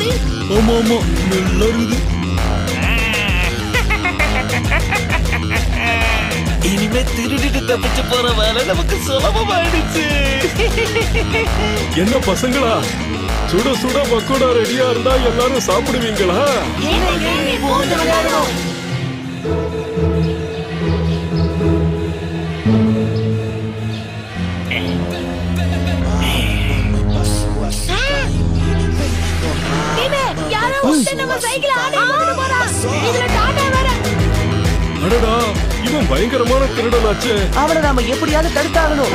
இருக்குது. ஆமா ஆமா, நல்லா இருக்குது. இனிமே திருடிட்டு தப்பிச்சு போற வேலை நமக்கு சுலபமாயிடுச்சு. என்ன பசங்களா, சுட சுட பக்கோடா ரெடியா இருந்தா எல்லாரும் சாப்பிடுவீங்களா? அடடா, இவன் பயங்கரமான திருடனாச்சே. அவனை நாம எப்படியாவது தடுத்தாகணும்.